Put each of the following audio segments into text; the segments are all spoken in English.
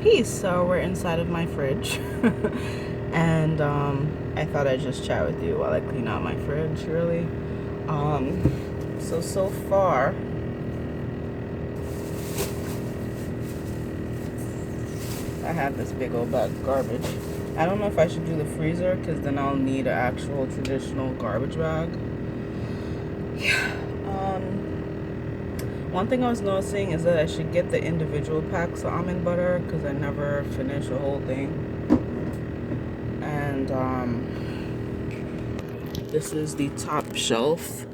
He's sour inside of my fridge. And I thought I'd just chat with you while I clean out my fridge, really. So far, I have this big old bag of garbage. I don't know if I should do the freezer, because then I'll need an actual traditional garbage bag. Yeah. One thing I was noticing is that I should get the individual packs of almond butter, because I never finish the whole thing. And this is the top shelf.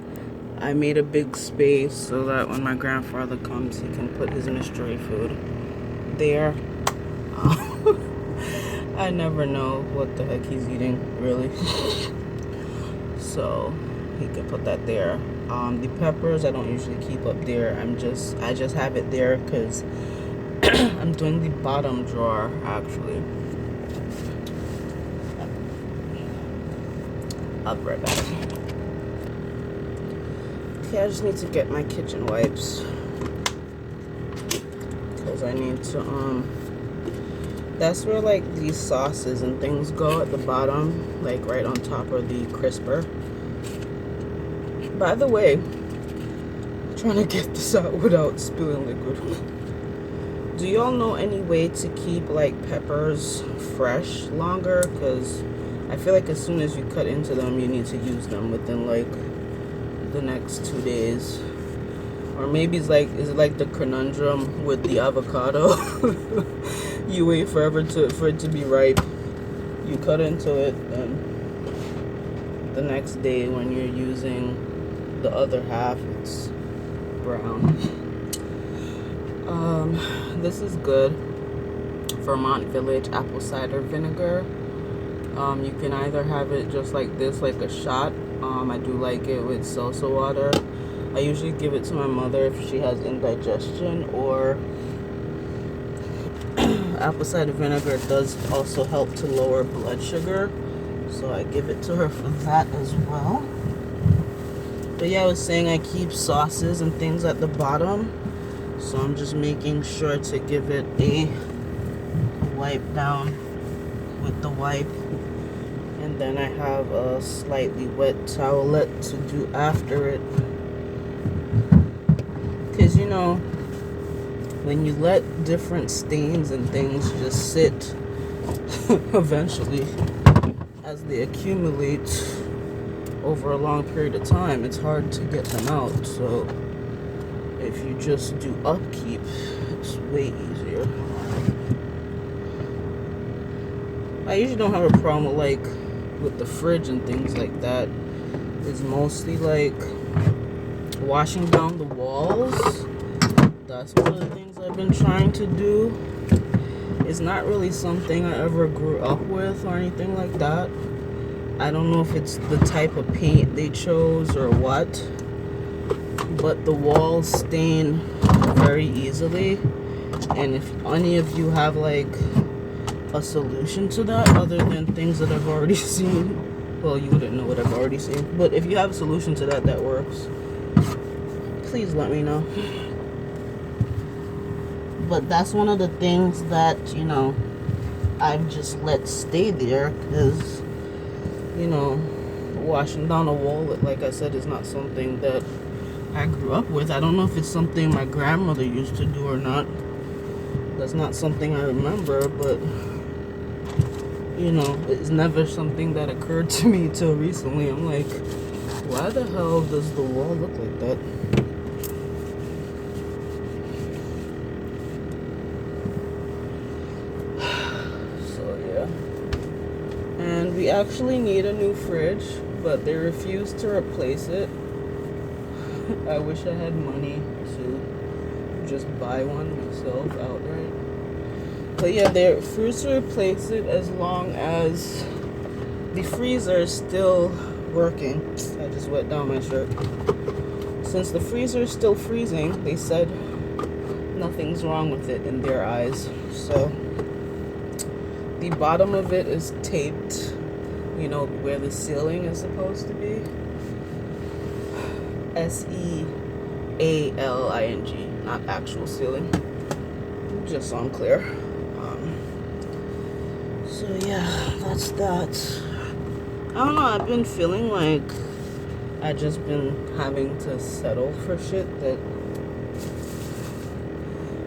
I made a big space so that when my grandfather comes, he can put his mystery food there. I never know what the heck he's eating, really. So he can put that there. The peppers I don't usually keep up there. I just have it there because I'm doing the bottom drawer actually. I'll be right back. Okay, I just need to get my kitchen wipes because I need to that's where like these sauces and things go at the bottom, like right on top of the crisper. By the way, I'm trying to get this out without spilling liquid. Do y'all know any way to keep like peppers fresh longer? Because I feel like as soon as you cut into them, you need to use them within like the next 2 days. Or maybe is it like the conundrum with the avocado? You wait forever for it to be ripe. You cut into it, and the next day when you're using the other half, it's brown. This is good. Vermont Village apple cider vinegar. You can either have it just like this, like a shot. I do like it with salsa water. I usually give it to my mother if she has indigestion, or apple cider vinegar does also help to lower blood sugar, so I give it to her for that as well. But yeah, I was saying I keep sauces and things at the bottom, so I'm just making sure to give it a wipe down with the wipe, and then I have a slightly wet towelette to do after it. Because you know, when you let different stains and things just sit, eventually, as they accumulate over a long period of time, it's hard to get them out. So if you just do upkeep, it's way easier. I usually don't have a problem with the fridge and things like that. It's mostly like washing down the walls. That's one of the things I've been trying to do. It's not really something I ever grew up with or anything like that. I don't know if it's the type of paint they chose or what, but the walls stain very easily. And if any of you have like a solution to that other than things that I've already seen, well, you wouldn't know what I've already seen, but if you have a solution to that works, please let me know. But that's one of the things that, you know, I've just let stay there because, you know, washing down a wall, like I said, is not something that I grew up with. I don't know if it's something my grandmother used to do or not. That's not something I remember, but, you know, it's never something that occurred to me till recently. I'm like, why the hell does the wall look like that? And we actually need a new fridge, but they refuse to replace it. I wish I had money to just buy one myself outright. But yeah, they refuse to replace it as long as the freezer is still working. I just wet down my shirt. Since the freezer is still freezing, they said nothing's wrong with it in their eyes. So the bottom of it is taped, you know, where the ceiling is supposed to be. SEALING, not actual ceiling. Just so I'm clear. So yeah, that's that. I don't know, I've been feeling like I just been having to settle for shit that,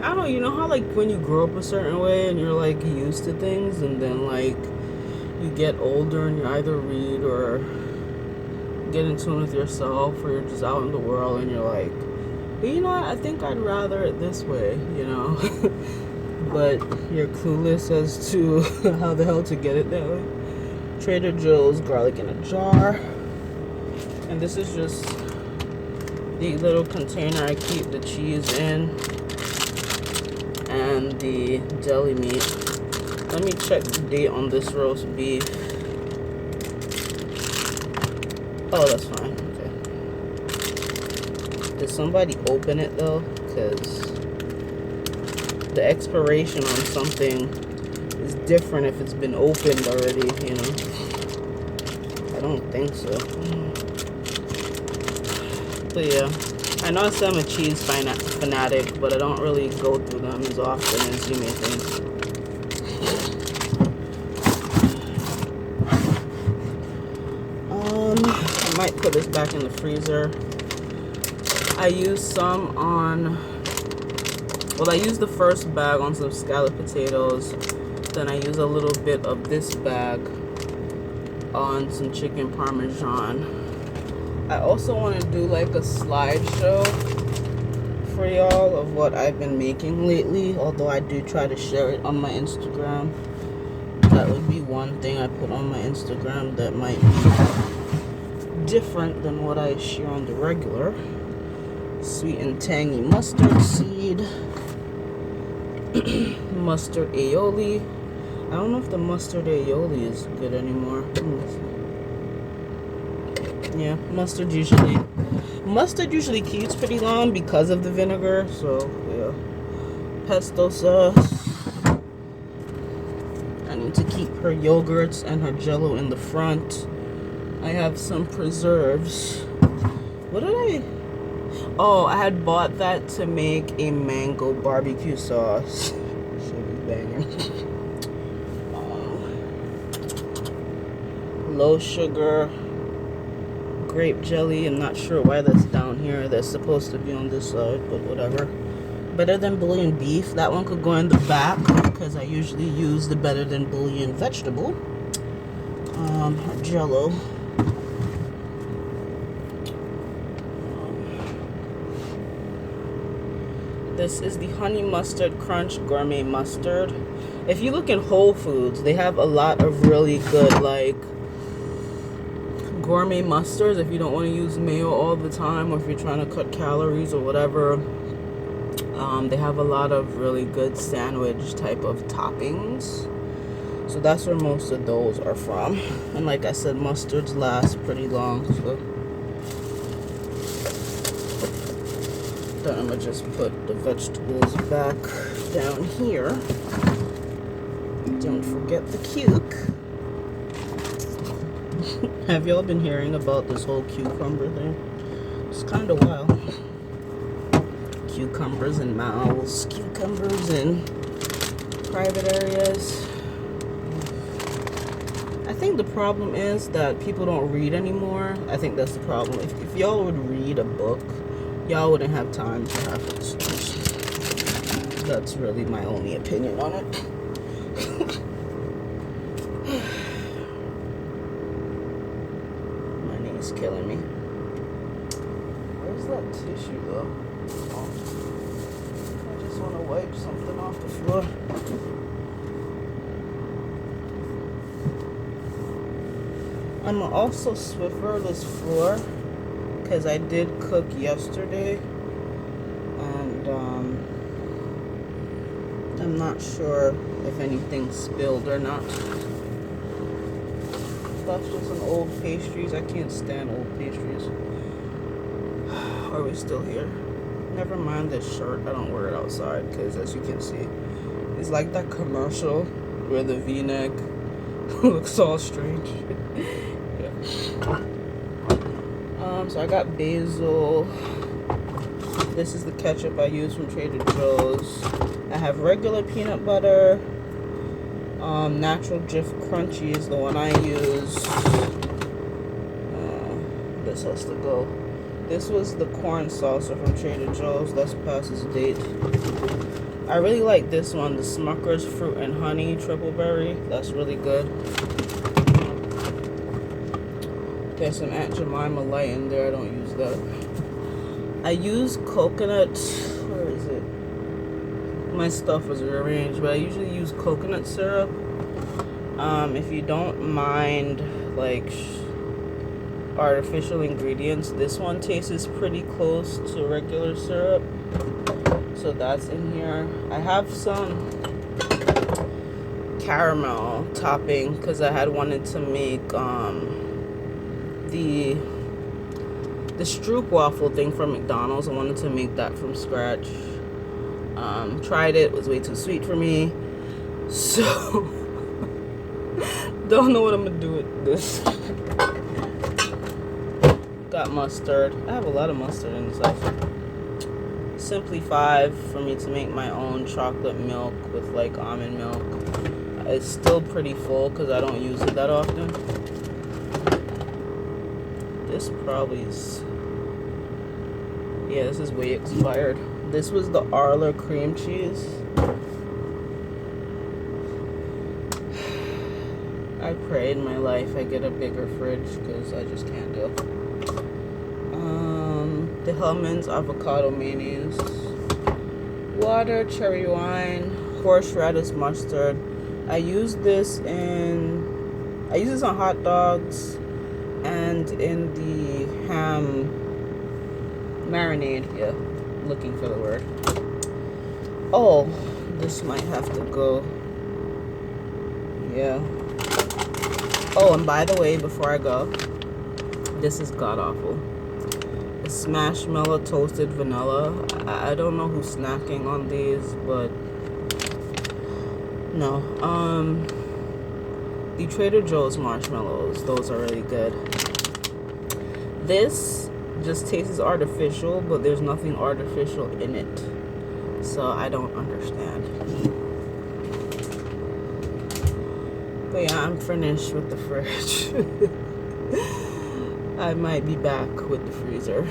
I don't know, you know how like when you grow up a certain way and you're like used to things, and then like you get older and you either read or get in tune with yourself, or you're just out in the world and you're like, you know what, I think I'd rather it this way, you know. But you're clueless as to how the hell to get it that way. Trader Joe's garlic in a jar. And this is just the little container I keep the cheese in and the deli meat. Let me check the date on this roast beef. Oh, that's fine. Okay. Did somebody open it though? Because the expiration on something is different if it's been opened already, you know. I don't think so. But yeah, I know I say I'm a cheese fanatic, but I don't really go through them as often as you may think. I might put this back in the freezer. I used some on, well, I used the first bag on some scalloped potatoes. Then I use a little bit of this bag on some chicken parmesan. I also want to do like a slideshow for y'all of what I've been making lately, although I do try to share it on my Instagram. That would be one thing I put on my Instagram that might be different than what I share on the regular. Sweet and tangy mustard seed. Mustard aioli. I don't know if the mustard aioli is good anymore. Yeah, mustard usually keeps pretty long because of the vinegar. So yeah, pesto sauce. I need to keep her yogurts and her jello in the front. I have some preserves. What did I? Oh, I had bought that to make a mango barbecue sauce. Should be banging. Low sugar grape jelly. I'm not sure why that's down here. That's supposed to be on this side, but whatever. Better than bouillon beef. That one could go in the back because I usually use the better than bouillon vegetable. Jello. This is the Honey Mustard Crunch Gourmet Mustard. If you look in Whole Foods, they have a lot of really good like gourmet mustards if you don't want to use mayo all the time, or if you're trying to cut calories or whatever. They have a lot of really good sandwich type of toppings. So that's where most of those are from. And like I said, mustards last pretty long. So then I'm gonna just put the vegetables back down here. Don't forget the cuke. Have y'all been hearing about this whole cucumber thing? It's kind of wild. Cucumbers in mouths, cucumbers in private areas. I think the problem is that people don't read anymore. I think that's the problem. If y'all would read a book, y'all wouldn't have time to have it. That's really my only opinion on it. My knee's killing me. Where's that tissue though? Oh. I just want to wipe something off the floor. I'm also Swiffer this floor because I did cook yesterday, and I'm not sure if anything spilled or not. That's just some old pastries. I can't stand old pastries. Are we still here? Never mind this shirt. I don't wear it outside because, as you can see, it's like that commercial where the V-neck looks all strange. Yeah. So I got basil. This is the ketchup I use from Trader Joe's. I have regular peanut butter. Natural Jif Crunchy is the one I use. This has to go. This was the corn salsa from Trader Joe's. That's past its date. I really like this one, the Smucker's Fruit and Honey Triple Berry. That's really good. There's some Aunt Jemima Light in there. I don't use that. I use coconut. Where is it? My stuff was rearranged, but I usually use coconut syrup. If you don't mind, like, artificial ingredients, this one tastes pretty close to regular syrup. So that's in here. I have some caramel topping because I had wanted to make the Stroop waffle thing from McDonald's. I wanted to make that from scratch. Tried it, was way too sweet for me. So don't know what I'm gonna do with this. Got mustard. I have a lot of mustard in this house. Simply 5 for me to make my own chocolate milk with like almond milk. It's still pretty full because I don't use it that often. This probably is, yeah, this is way expired. This was the Arla cream cheese. I pray in my life I get a bigger fridge because I just can't deal. The Hellmann's avocado mayonnaise, water, cherry wine, horseradish mustard. I use this on hot dogs and in the ham marinade. Yeah, looking for the word. Oh, this might have to go. Yeah. Oh, and by the way, before I go, this is god awful. Smashmallow toasted vanilla. I don't know who's snacking on these, but no. The Trader Joe's marshmallows, those are really good. This just tastes artificial, but there's nothing artificial in it, so I don't understand. But yeah, I'm finished with the fridge. I might be back with the freezer.